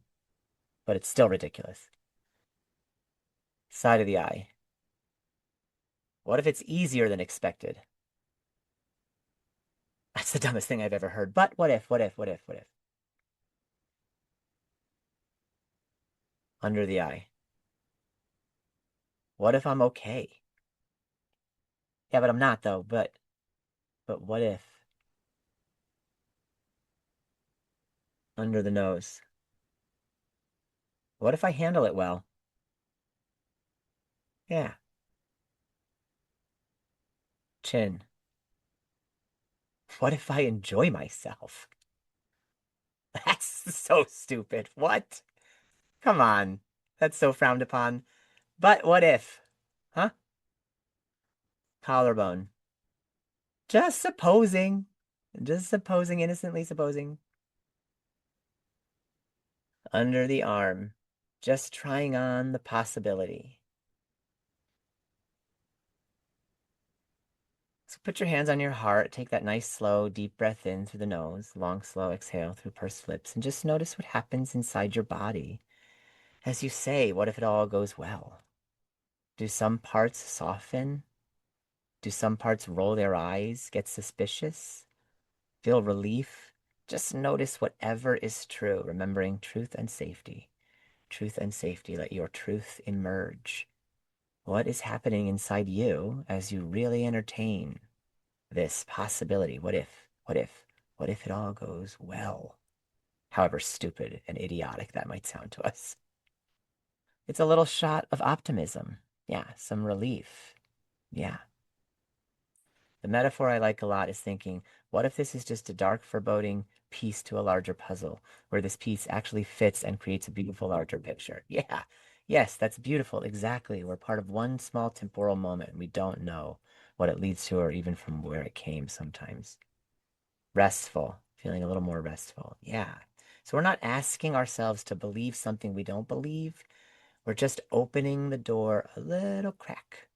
But it's still ridiculous. Side of the eye. What if it's easier than expected? That's the dumbest thing I've ever heard. But what if, what if, what if, what if? Under the eye. What if I'm okay? Yeah, but I'm not though. But what if? Under the nose. What if I handle it well? Yeah. Chin. What if I enjoy myself? That's so stupid. What? Come on. That's so frowned upon. But what if? Huh? Collarbone. Just supposing. Just supposing, innocently supposing. Under the arm. Just trying on the possibility. So put your hands on your heart. Take that nice, slow, deep breath in through the nose. Long, slow exhale through pursed lips. And just notice what happens inside your body. As you say, what if it all goes well? Do some parts soften? Do some parts roll their eyes, get suspicious, feel relief? Just notice whatever is true, remembering truth and safety. Truth and safety, let your truth emerge. What is happening inside you as you really entertain this possibility? What if, what if, what if it all goes well? However stupid and idiotic that might sound to us. It's a little shot of optimism. Yeah, some relief. Yeah. The metaphor I like a lot is thinking, what if this is just a dark, foreboding piece to a larger puzzle, where this piece actually fits and creates a beautiful larger picture? Yeah. Yes, that's beautiful. Exactly. We're part of one small temporal moment, and we don't know what it leads to or even from where it came sometimes. Restful, feeling a little more restful. Yeah. So we're not asking ourselves to believe something we don't believe. We're just opening the door a little crack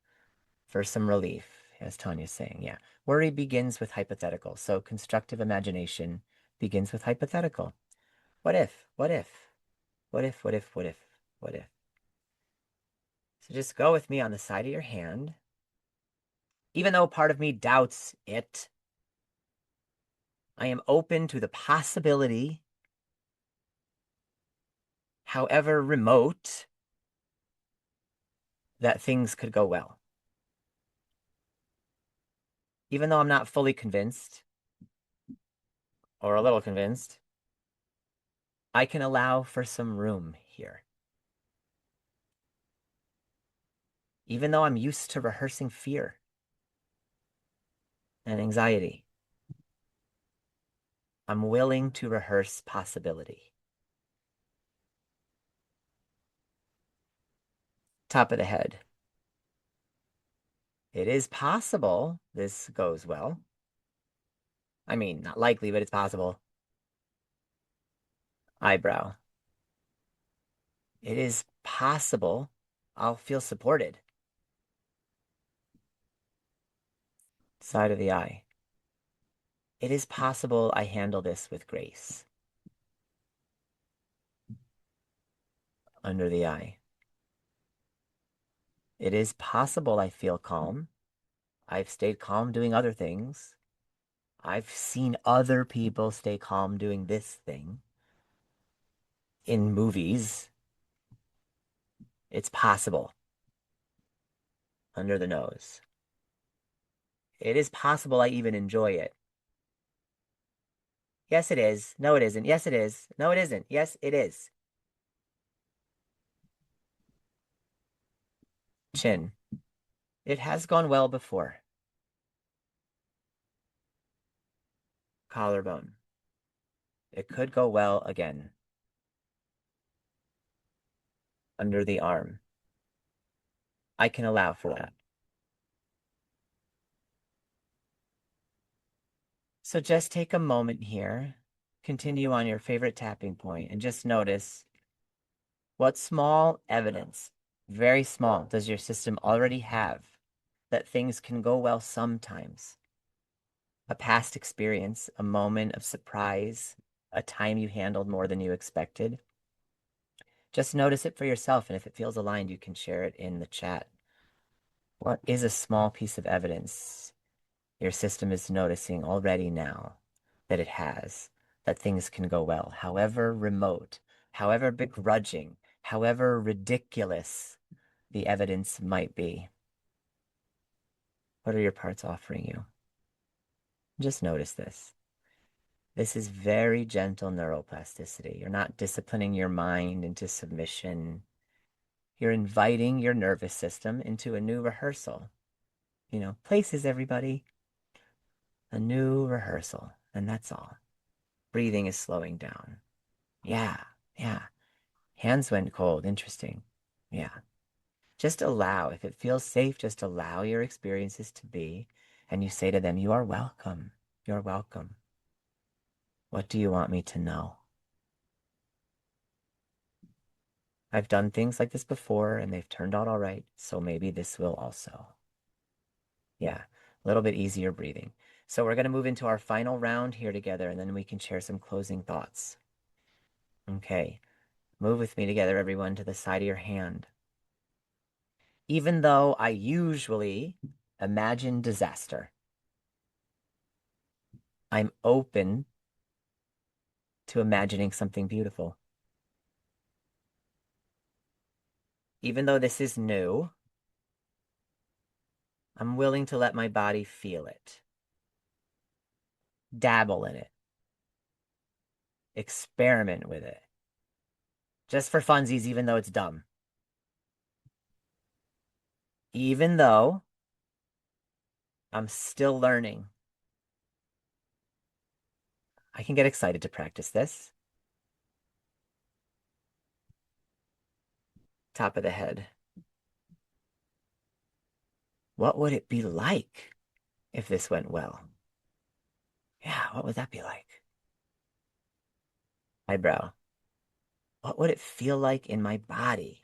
for some relief, as Tanya's saying. Yeah. Worry begins with hypothetical. So constructive imagination begins with hypothetical. What if? What if? What if? What if? What if? What if? So just go with me on the side of your hand. Even though part of me doubts it, I am open to the possibility, however remote, that things could go well. Even though I'm not fully convinced or a little convinced, I can allow for some room here. Even though I'm used to rehearsing fear and anxiety, I'm willing to rehearse possibility. Top of the head. It is possible this goes well. I mean, not likely, but it's possible. Eyebrow. It is possible I'll feel supported. Side of the eye. It is possible I handle this with grace. Under the eye. It is possible I feel calm. I've stayed calm doing other things. I've seen other people stay calm doing this thing in movies. It's possible. Under the nose. It is possible I even enjoy it. Yes, it is. No, it isn't. Yes, it is. No, it isn't. Yes, it is. Chin. It has gone well before. Collarbone. It could go well again. Under the arm. I can allow for that. So just take a moment here. Continue on your favorite tapping point and just notice what small evidence, very small, does your system already have that things can go well sometimes? A past experience, a moment of surprise, a time you handled more than you expected. Just notice it for yourself, and if it feels aligned, you can share it in the chat. What is a small piece of evidence your system is noticing already now that it has, that things can go well, however remote, however begrudging, however ridiculous the evidence might be? What are your parts offering you? Just notice this. This is very gentle neuroplasticity. You're not disciplining your mind into submission. You're inviting your nervous system into a new rehearsal. Places, everybody. A new rehearsal, and that's all. Breathing is slowing down. Yeah, yeah. Hands went cold. Interesting. Yeah. Just allow, if it feels safe, just allow your experiences to be. And you say to them, you are welcome. You're welcome. What do you want me to know? I've done things like this before and they've turned out all right. So maybe this will also. Yeah, a little bit easier breathing. So we're going to move into our final round here together and then we can share some closing thoughts. Okay. Move with me together, everyone, to the side of your hand. Even though I usually imagine disaster, I'm open to imagining something beautiful. Even though this is new, I'm willing to let my body feel it, dabble in it, experiment with it, just for funsies, even though it's dumb. Even though I'm still learning. I can get excited to practice this. Top of the head. What would it be like if this went well? Yeah, what would that be like? Eyebrow. What would it feel like in my body?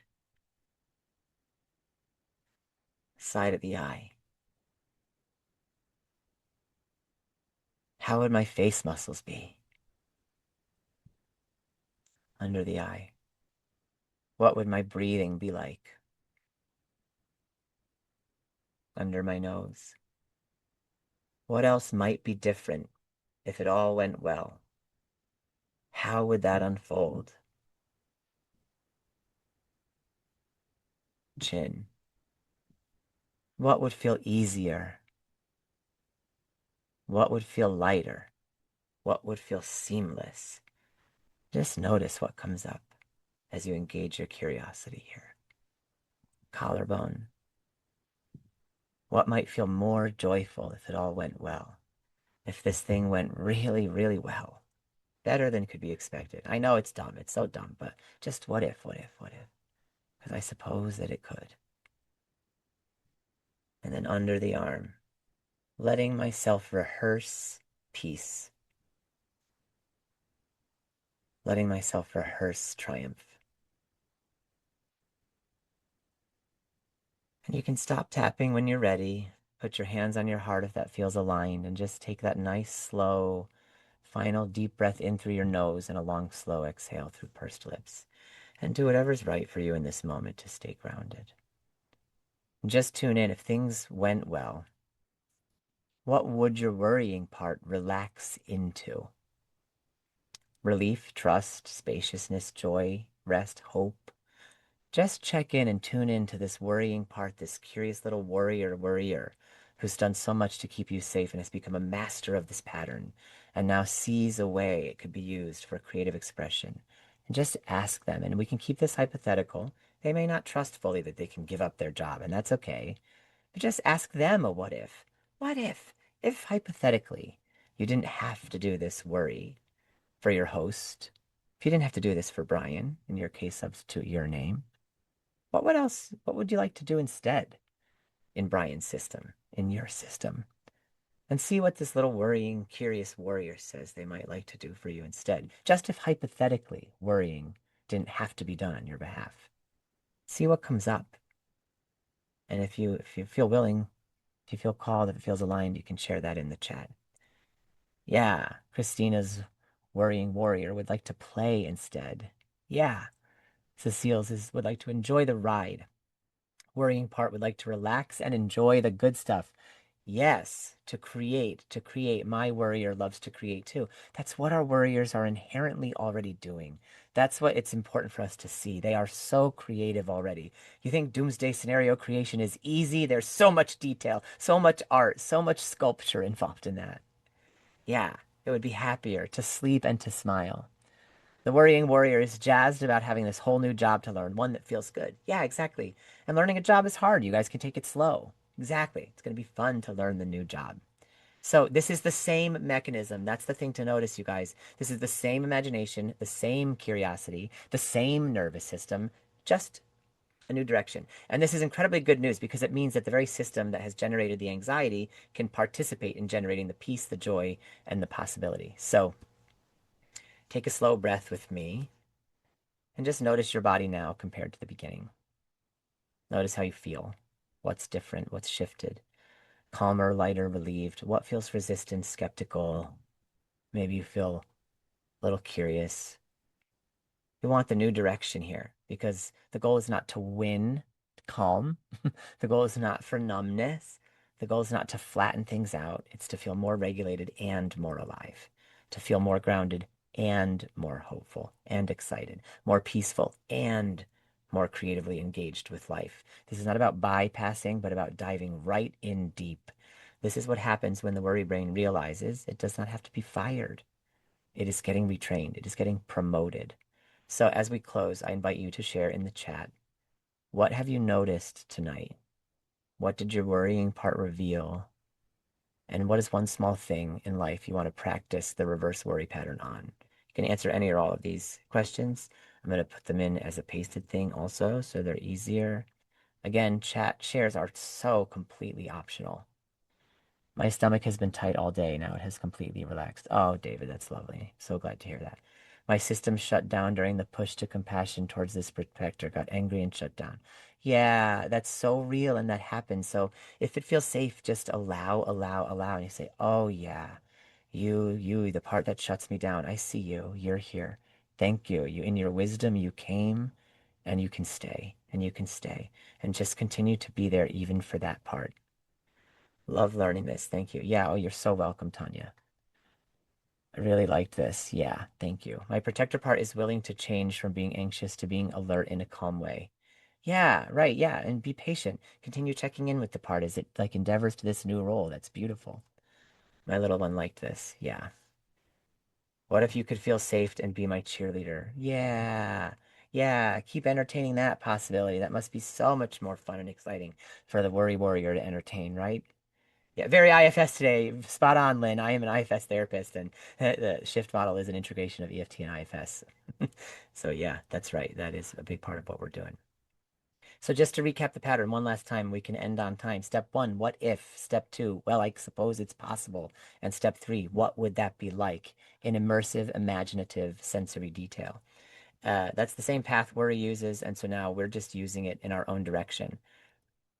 Side of the eye. How would my face muscles be? Under the eye. What would my breathing be like? Under my nose. What else might be different if it all went well? How would that unfold? Chin. What would feel easier? What would feel lighter? What would feel seamless? Just notice what comes up as you engage your curiosity here. Collarbone. What might feel more joyful if it all went well? If this thing went really, really well? Better than could be expected. I know it's dumb. It's so dumb, but just what if, what if, what if? Because I suppose that it could. And then under the arm, letting myself rehearse peace, letting myself rehearse triumph. And you can stop tapping when you're ready. Put your hands on your heart if that feels aligned, and just take that nice, slow, final deep breath in through your nose and a long, slow exhale through pursed lips. And do whatever's right for you in this moment to stay grounded. And just tune in. If things went well, what would your worrying part relax into? Relief, trust, spaciousness, joy, rest, hope. Just check in and tune in to this worrying part, this curious little worrier who's done so much to keep you safe and has become a master of this pattern and now sees a way it could be used for creative expression. And just ask them, and we can keep this hypothetical. They may not trust fully that they can give up their job, and that's okay. But just ask them a what if. What if hypothetically you didn't have to do this worry for your host, if you didn't have to do this for Brian, in your case, substitute your name, what would you like to do instead in Brian's system, in your system? And see what this little worrying, curious warrior says they might like to do for you instead. Just if hypothetically worrying didn't have to be done on your behalf. See what comes up. And if you feel willing, if you feel called, if it feels aligned, you can share that in the chat. Yeah, Christina's worrying warrior would like to play instead. Yeah, would like to enjoy the ride. Worrying part would like to relax and enjoy the good stuff. Yes, to create, to create. My worrier loves to create too. That's what our worriers are inherently already doing. That's what it's important for us to see. They are so creative already. You think doomsday scenario creation is easy? There's so much detail, so much art, so much sculpture involved in that. Yeah, it would be happier to sleep and to smile. The worrying warrior is jazzed about having this whole new job to learn, one that feels good. Yeah, exactly. And learning a job is hard. You guys can take it slow. Exactly. It's going to be fun to learn the new job. So this is the same mechanism. That's the thing to notice, you guys. This is the same imagination, the same curiosity, the same nervous system, just a new direction. And this is incredibly good news because it means that the very system that has generated the anxiety can participate in generating the peace, the joy, and the possibility. So take a slow breath with me and just notice your body now compared to the beginning. Notice how you feel. What's different? What's shifted? Calmer, lighter, relieved? What feels resistant, skeptical? Maybe you feel a little curious. We want the new direction here because the goal is not to win calm. The goal is not for numbness. The goal is not to flatten things out. It's to feel more regulated and more alive, to feel more grounded and more hopeful and excited, more peaceful and more creatively engaged with life. This is not about bypassing, but about diving right in deep. This is what happens when the worry brain realizes it does not have to be fired. It is getting retrained. It is getting promoted. So as we close, I invite you to share in the chat. What have you noticed tonight? What did your worrying part reveal? And what is one small thing in life you want to practice the reverse worry pattern on? You can answer any or all of these questions. I'm going to put them in as a pasted thing also, so they're easier. Again, chat shares are so completely optional. My stomach has been tight all day. Now it has completely relaxed. Oh, David, that's lovely. So glad to hear that. My system shut down during the push to compassion towards this protector, got angry and shut down. Yeah, that's so real and that happens. So if it feels safe, just allow. And you say, oh, yeah, you, the part that shuts me down. I see you. You're here. Thank you. You, in your wisdom, you came and you can stay and you can stay and just continue to be there even for that part. Love learning this. Thank you. Yeah. Oh, you're so welcome, Tanya. I really liked this. Yeah. Thank you. My protector part is willing to change from being anxious to being alert in a calm way. Yeah. Right. Yeah. And be patient. Continue checking in with the part as it like endeavors to this new role. That's beautiful. My little one liked this. Yeah. What if you could feel safe and be my cheerleader? Yeah. Yeah. Keep entertaining that possibility. That must be so much more fun and exciting for the worry warrior to entertain, right? Yeah, very IFS today. Spot on, Lynn. I am an IFS therapist, and the shift model is an integration of EFT and IFS. So, yeah, that's right. That is a big part of what we're doing. So, just to recap the pattern one last time, we can end on time. Step one, what if? Step two, well, I suppose it's possible. And step three, what would that be like in immersive, imaginative, sensory detail? That's the same path Worry uses, and so now we're just using it in our own direction.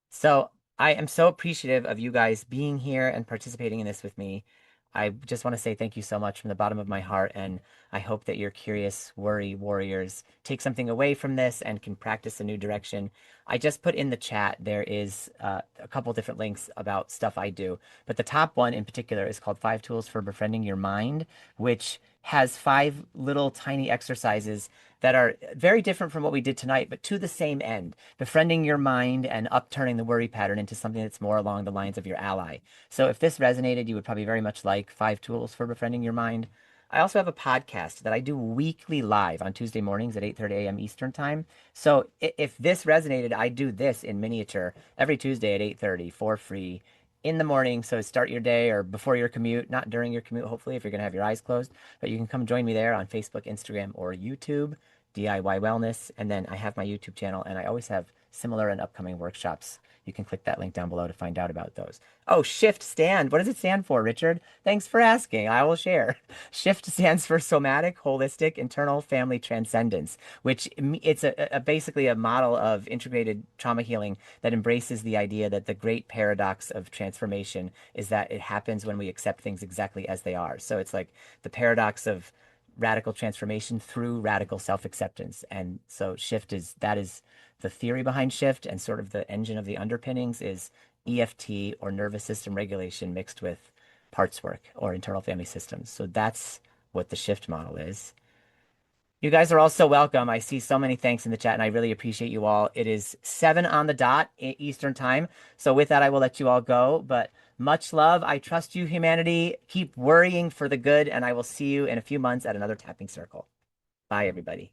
So I am so appreciative of you guys being here and participating in this with me. I just want to say thank you so much from the bottom of my heart, and I hope that your curious worry warriors take something away from this and can practice a new direction. I just put in the chat, there is a couple different links about stuff I do, but the top one in particular is called Five Tools for Befriending Your Mind, which has five little tiny exercises that are very different from what we did tonight, but to the same end, befriending your mind and upturning the worry pattern into something that's more along the lines of your ally. So if this resonated, you would probably very much like Five Tools for Befriending Your Mind. I also have a podcast that I do weekly live on Tuesday mornings at 8:30 a.m. Eastern Time. So if this resonated, I do this in miniature every Tuesday at 8:30 for free in the morning. So start your day or before your commute, not during your commute, hopefully, if you're going to have your eyes closed. But you can come join me there on Facebook, Instagram, or YouTube. DIY Wellness. And then I have my YouTube channel, and I always have similar and upcoming workshops. You can click that link down below to find out about those. Oh, Shift stand. What does it stand for, Richard? Thanks for asking. I will share. Shift stands for Somatic, Holistic, Internal Family Transcendence, which it's basically a model of integrated trauma healing that embraces the idea that the great paradox of transformation is that it happens when we accept things exactly as they are. So it's like the paradox of radical transformation through radical self-acceptance. And so shift is that is the theory behind shift, and sort of the engine of the underpinnings is EFT, or nervous system regulation, mixed with parts work or internal family systems. So that's what the shift model is. You guys are all so welcome. I see so many thanks in the chat, and I really appreciate you all. It is 7 on the dot Eastern time. So with that, I will let you all go. But much love. I trust you, humanity. Keep worrying for the good, and I will see you in a few months at another tapping circle. Bye, everybody.